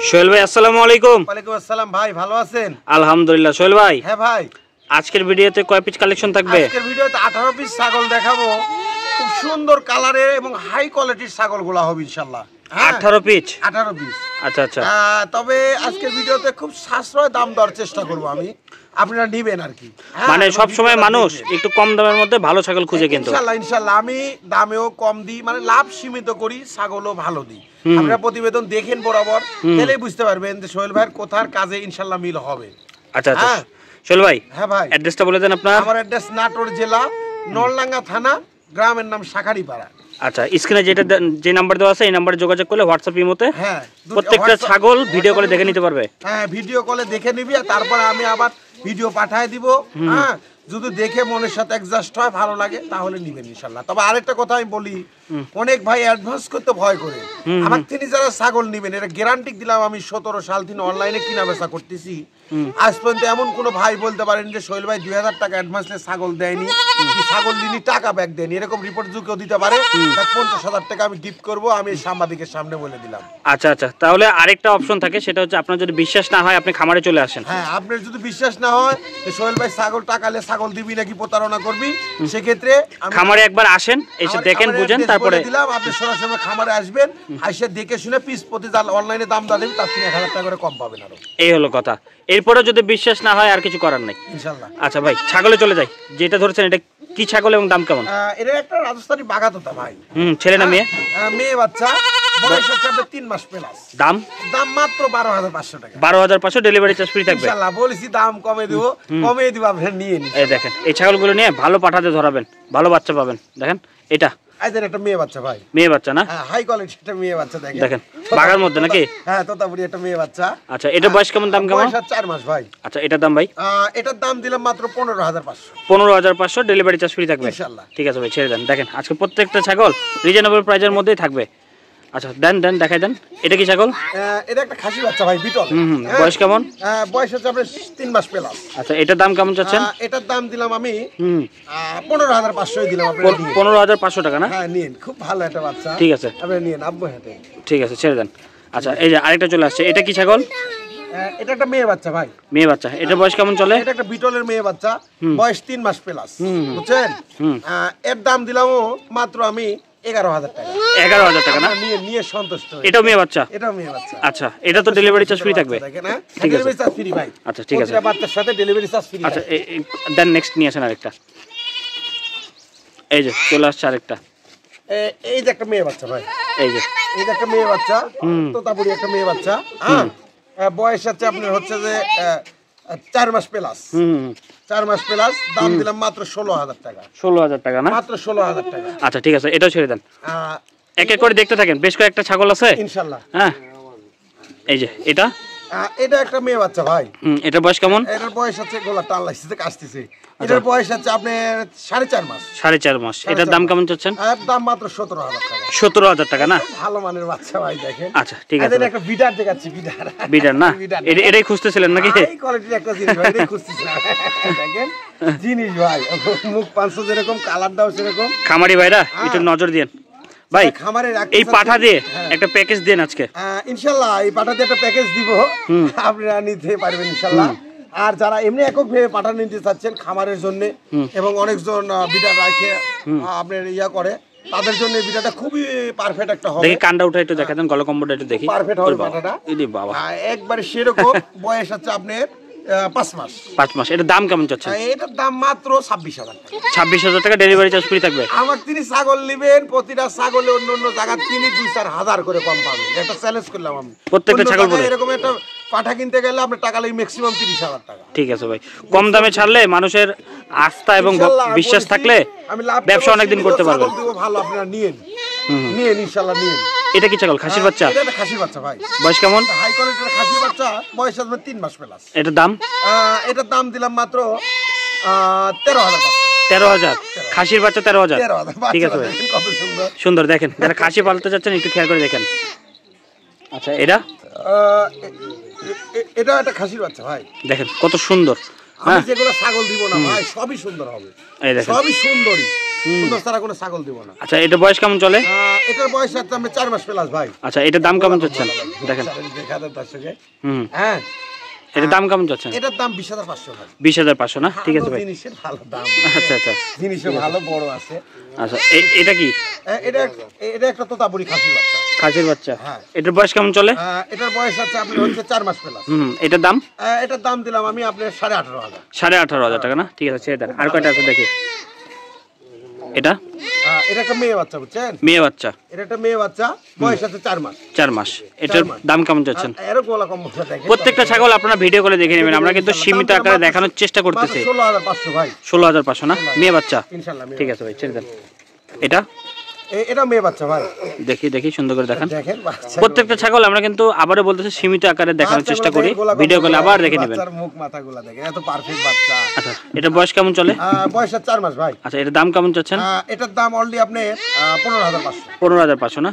সোহেল ভাই আসসালামু আলাইকুম। ওয়ালাইকুম আসসালাম ভাই, ভালো আছেন? আলহামদুলিল্লাহ। সোহেল ভাই, হ্যাঁ ভাই, আজকের ভিডিওতে কয় পিস কালেকশন থাকবে? আজকের ভিডিওতে 18 পিস ছাগল দেখাবো। খুব সুন্দর কালারের এবং হাই কোয়ালিটির ছাগলগুলো হবে ইনশাআল্লাহ। 18 পিস। 18 পিস। আচ্ছা আচ্ছা। তবে আজকের ভিডিওতে খুব সাশ্রয় দাম দেওয়ার চেষ্টা করব আমি, আপনারা নেবেন আর কি। মানে সব সময় মানুষ একটু কম দামের মধ্যে ভালো ছাগল খুঁজে কিন্তু ইনশাআল্লাহ আমি দামেও কম দিই, মানে লাভ সীমিত করি, ছাগলও ভালো দিই। আপনারা প্রতিবেদন দেখেন বরাবর, তাহলেই বুঝতে পারবেন যে সোহেল ভাইয়ের কোথার কাজে ইনশাআল্লাহ মিল হবে। আচ্ছা আচ্ছা। সোহেল ভাই, হ্যাঁ ভাই, অ্যাড্রেসটা বলে দেন আপনার। আমার অ্যাড্রেস নাটোর জেলা, নলডাঙ্গা থানা, গ্রামের নাম শাখারিপাড়া। আচ্ছা, স্ক্রিনে যে নাম্বার দেওয়া আছে এই নম্বরে যোগাযোগ করলে হোয়াটসঅ্যাপ ইমোতে হ্যাঁ প্রত্যেকটা ছাগল ভিডিও কলে দেখে নিতে পারবে। হ্যাঁ, ভিডিও কলে দেখে নিবি, আর তারপর আমি আবার ভিডিও পাঠিয়ে দিব। হ্যাঁ, যদি দেখে মনের সাথে অ্যাডজাস্ট হয়, ভালো লাগে, তাহলে নিবেন ইনশাআল্লাহ। তবে আরেকটা কথা আমি বলি, অনেক ভাই অ্যাডভান্স করতে ভয় করে। আমার তিনি যারা ছাগল নিবেন, এটা গ্যারান্টি দিলাম, আমি 17 সাল থেকে অনলাইনে কিনা বেচা করতেছি। আজ পর্যন্ত এমন কোনো ভাই বলতে পারেন যে সোহেল ভাই 2000 টাকা অ্যাডভান্সে ছাগল দেয়নি, কি ছাগল দিনই টাকা ব্যাক দেয়নি, এরকম রিপোর্ট যদি কেউ দিতে পারে 50,000 টাকা আমি গিফট করব, আমি সাংবাদিকের সামনে বলে দিলাম। আচ্ছা আচ্ছা, তাহলে আরেকটা অপশন থাকে, সেটা হচ্ছে আপনার যদি বিশ্বাস না হয় আপনি খামারে চলে আসেন। হ্যাঁ, আপনার যদি বিশ্বাস না হয় যে সোহেল ভাই ছাগল টাকালে ছাগল দিবি নাকি প্রতারণা করবি, সেক্ষেত্রে খামারে একবার আসেন, এসে দেখেন বুঝেন, তারপরে দিলাম আপনি সরাসরি খামারে আসবেন, এসে দেখে শুনে পিস প্রতি যা অনলাইনে দাম দেবেন তার থেকে 1000 টাকা করে কম পাবেন। আরো এই হলো কথা। এরপরে যদি বিশ্বাস না হয় আর কিছু করার নাই ইনশাআল্লাহ। আচ্ছা ভাই, ছাগলে চলে যাই। যেটা ধরেছেন এটা কি ছাগল এবং দাম কেমন? এটা একটা রাজস্থানী বাগাতোতা ভাই। ছেলে না মেয়ে? মেয়ে বাচ্চা, বয়স হচ্ছে 3 মাস প্লাস। দাম মাত্র 12,500 টাকা। 12,500, ডেলিভারি চার্জ ফ্রি থাকবে ইনশাআল্লাহ। বলেছি দাম কমে দিব আপনি নিয়ে নিন। এই দেখেন, এই ছাগলগুলো নিয়ে ভালো পাঠাতে ধরাবেন, ভালো বাচ্চা পাবেন। দেখেন এটা একটা মেয়ে বাচ্চা ভাই, মেয়ে বাচ্চা না? হ্যাঁ, হাই কোয়ালিটি একটা মেয়ে বাচ্চা। দেখেন বাগার মধ্যে নাকি? হ্যাঁ, তোতাপুরি একটা মেয়ে বাচ্চা। আচ্ছা, এটা বয়স কেমন, দাম কেমন? 4 মাস ভাই। আচ্ছা, এটার দাম ভাই? এটার দাম দিলাম মাত্র 15,500। 15,500, ডেলিভারি চার্জ ফ্রি থাকবে ইনশাআল্লাহ। ঠিক আছে ভাই, ছেড়ে দেন। দেখেন আজকে প্রত্যেকটা ছাগল রিজনেবল প্রাইসের মধ্যেই থাকবে। আচ্ছা, দেন দেখাই দেন। এটা কি ছাগল? এটা একটা খাসি বাচ্চা ভাই, বিটল। বয়স কেমন? বয়স হচ্ছে আপনার 3 মাস প্লাস। আচ্ছা, এটার দাম কেমন চাচ্ছেন? এটার দাম দিলাম আমি 15,500 দিলাম আপনারা। 15,500 টাকা না? হ্যাঁ, নিন, খুব ভালো একটা বাচ্চা। ঠিক আছে, আপনারা নিন, আব্বু হাতে। ঠিক আছে, ছেড়ে দেন। আচ্ছা, এই যে আরেকটা চলে আসছে, এটা কি ছাগল? এটা একটা মেয়ে বাচ্চা ভাই। মেয়ে বাচ্চা। এটা বয়স কেমন চলে? এটা একটা বিটলের মেয়ে বাচ্চা, বয়স 3 মাস প্লাস, বুঝছেন? এর দাম দিলাম মাত্র আমি 11,000 টাকা। 11,000 টাকা না? নিয়ে সন্তুষ্ট। এটাও মেয়ে বাচ্চা? এটাও মেয়ে বাচ্চা। আচ্ছা, এটা তো ডেলিভারি চার্জ ফ্রি থাকবে? ঠিক আছে, ডেলিভারি চার্জ ফ্রি ভাই। আচ্ছা, ঠিক আছে, বাচ্চার সাথে ডেলিভারি চার্জ ফ্রি। আচ্ছা, দেন নেক্সট নিয়ে আসেন আরেকটা। এই যে চলে আসছে আরেকটা। এই যে একটা মেয়ে বাচ্চা ভাই, এই যে একটা মেয়ে বাচ্চা, তোতাপুরি একটা মেয়ে বাচ্চা। হ্যাঁ, বয়স আছে আপনার হচ্ছে যে 4 মাস প্লাস। 4 মাস প্লাস। দাম দিলাম মাত্র 16,000 টাকা। 16,000 টাকা না? মাত্র 16,000 টাকা। আচ্ছা, ঠিক আছে, এটাও ছেড়ে দেন। এক এক করে দেখতে থাকেন, বেশ কয়েকটা ছাগল আছে ইনশাআল্লাহ। হ্যাঁ, এই যে এটা একটা মেয়ে বাচ্চা ভাই। এটার বয়স কেমন? এটার বয়স আছে, গোলা টান লাগছে, কাশতেছে। এটার বয়স আছে আপনার 4.5 মাস। 4.5 মাস। এটার দাম কেমন চাচ্ছেন? দাম মাত্র 17,000 টাকা। 17,000 টাকা না? ভালো মানের বাচ্চা ভাই, দেখেন। আচ্ছা, ঠিক আছে। একটা বিডার দেখাচ্ছি, বিডার না? এটাই খুঁজতেছিলেন নাকি? এই কোয়ালিটির একটা জিনিস ভাই, এটাই খুঁজতেছিলাম। দেখেন জিনিস ভাই, মুখ পাঁচশো যেরকম, কালারটাও সেরকম। খামারি ভাইরা একটু নজর দিন ভাই, এই পাঠা দিয়ে একটা প্যাকেজ দেন আজকে। ইনশাআল্লাহ এই পাঠা দিয়ে একটা প্যাকেজ দিব, আপনারা নিতে পারবেন ইনশাআল্লাহ। আর যারা এমনি একক ভেবে পাঠা নিতে চাচ্ছেন খামারের জন্য, এবং অনেকজন বিডা রাখে আপনার ইয়া করে, তাদের জন্য এই বিডাটা খুবই পারফেক্ট একটা হবে। দেখি কানটা উঠে একটু দেখা দেন, গলা কম্বোটা একটু দেখি। পারফেক্ট হবে পাঠাটা। ইদি বাবা, একবারে সেরকম। বয়স আছে আপনার 5 মাস। 5 মাস। এটার দাম কেমন চাচ্ছেন? এটার দাম মাত্র 26,000 টাকা। 26,000 টাকা, ডেলিভারি চার্জ ফ্রি থাকবে। আমার তিনি ছাগল নেবেন, প্রতিটা ছাগলে অন্য অন্য জায়গা তিনি 2-4 হাজার করে কম পাবেন। একটা চ্যালেঞ্জ করলাম আমি। প্রত্যেকটা ছাগল পরে এরকম একটা পাঠা কিনতে গেলে আপনার টাকা লাগে ম্যাক্সিমাম 30,000 টাকা। ঠিক আছে ভাই, কম দামে ছাড়লে মানুষের আস্থা এবং বিশ্বাস থাকলে ব্যবসা অনেকদিন করতে পারবেন। ভালো, আপনারা নিন ইনশাআল্লাহ নিন। এটা কি ছাগল? খাসির বাচ্চা? এটা খাসির বাচ্চা ভাই। বয়স কেমন? হাই কোয়ালিটির খাসির বাচ্চা, বয়স আছে 3 মাস প্লাস। এটার দাম? এটার দাম দিলাম মাত্র 13,000 টাকা। 13,000? খাসির বাচ্চা 13,000? ঠিক আছে ভাই, কত সুন্দর সুন্দর। দেখেন, যারা খাসি পালতে যাচ্ছেন একটু খেয়াল করে দেখেন। আচ্ছা, এটা একটা খাসির বাচ্চা ভাই, দেখেন কত সুন্দর। আমি যেগুলো ছাগল দিব না ভাই, সবই সুন্দর হবে, সবই সুন্দরী। সুন্দর ছাড়া কোনো ছাগল দিব না। আচ্ছা এটা বয়স কেমন চলে? এটার বয়স আছে আমি 4 মাস প্লাস ভাই। আচ্ছা এটার দাম কেমন চাচ্ছেন? দেখেন দেখা দেন দর্শকে। হুম হ্যাঁ এটার দাম কেমন চাচ্ছেন? এটার দাম 20,500 ভাই। 20,500 না? ঠিক আছে ভাই। জিনিসের ভালো দাম। আচ্ছা আচ্ছা জিনিসও ভালো বড় আছে। আচ্ছা এটা কি? এটা একটা তোতাপুরি খাসির বাচ্চা। খাসির বাচ্চা। হ্যাঁ। এটার বয়স কেমন চলে? এটার বয়স আছে আপনি হচ্ছে 4 মাস প্লাস। এটার দাম? এটার দাম দিলাম আমি আপনার 18,500। 18,500 টাকা না? ঠিক আছে ছেড়ে দেন। আর কয়টা আছে দেখি। এটা এটা একটা মেয়ে বাচ্চা বুঝছেন? মেয়ে বাচ্চা। এটা একটা মেয়ে বাচ্চা, বয়স আছে 4 মাস। 4 মাস। এটার দাম কেমন চাচ্ছেন? এরও গলা কম বসে দেখেন। প্রত্যেকটা ছাগল আপনারা ভিডিও করে দেখে নেবেন। আমরা কিন্তু সীমিত আকারে দেখানোর চেষ্টা করতেছি। 16,500 ভাই। 16,500 না? মেয়ে বাচ্চা। ইনশাআল্লাহ। ঠিক আছে ভাই ছেড়ে দেন। এটা এটা মেয়ে বাচ্চা ভাই। দেখি সুন্দর করে দেখান। দেখেন বাচ্চা। প্রত্যেকটা ছাগল আমরা কিন্তু আবারও বলতেছি সীমিত আকারে দেখানোর চেষ্টা করি। ভিডিও কলে আবার দেখে নেবেন। বাচ্চার মুখ মাথাগুলো দেখেন, এত পারফেক্ট বাচ্চা। আচ্ছা এটা বয়স কেমন চলে? বয়স 4 মাস ভাই। আচ্ছা এটার দাম কেমন চাচ্ছেন? এটার দাম অনলি আপনি 15,500। 15,500 না?